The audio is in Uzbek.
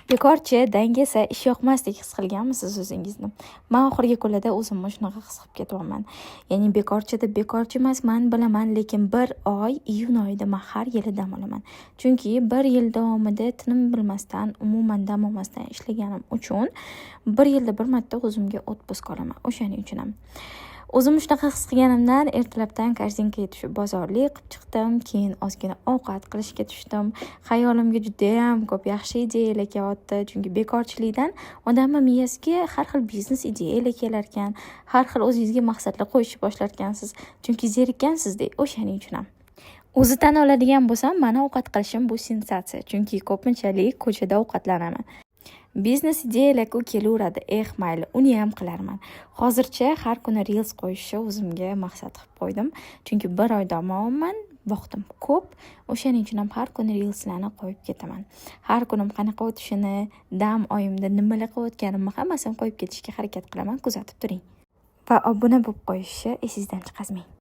Bekorchi, dangasa, ish yoqmasdek his qilganmisiz o'zingizni? Men oxirgi kunlarda o'zimni shunaqa his qilib ketyapman. Ya'ni bekorchi emasman, bilaman, lekin bir oy, iyun oyida men har yili dam olaman. Chunki bir yil davomida tinim bilmasdan, umuman dam olmasdan ishlaganim uchun bir yilda bir marta o'zimga otpusк olaman. O'shaning uchun ham. O'zim shunaqa his qilganimdan ertalabdan korzinkaga tushib bozorlik qilib chiqdim, keyin ozgina ovqat qilishga tushdim. Xayolimga juda ham ko'p yaxshi ideyalar kelyapti, chunki bekorchilikdan odamning miyasiga har xil biznes ideyalar kelar ekan, har xil o'zingizga maqsadlar qo'yishni boshlar ekansiz, chunki zerikkansizda, o'shaning uchun ham. O'zi tan oladigan bo'lsam, meni ovqat qilishim bu sensatsiya, chunki ko'pinchalik ko'chada ovqatlanaman. Biznes ideyalar-ku kelaveradi, mayli, uni ham qilarman. Hozircha har kuni reels qo'yishni o'zimga maqsad qilib qo'ydim, chunki bir oy damoman vaqtim ko'p, o'shaning uchun ham har kuni reelslarni qo'yib ketaman. Har kunim qanaqa o'tishini, dam oyimda nimalar qilayotganimni hammasini qo'yib ketishga harakat qilaman, kuzatib turing. Va obuna bo'lib qo'yishni esingizdan chiqazmang.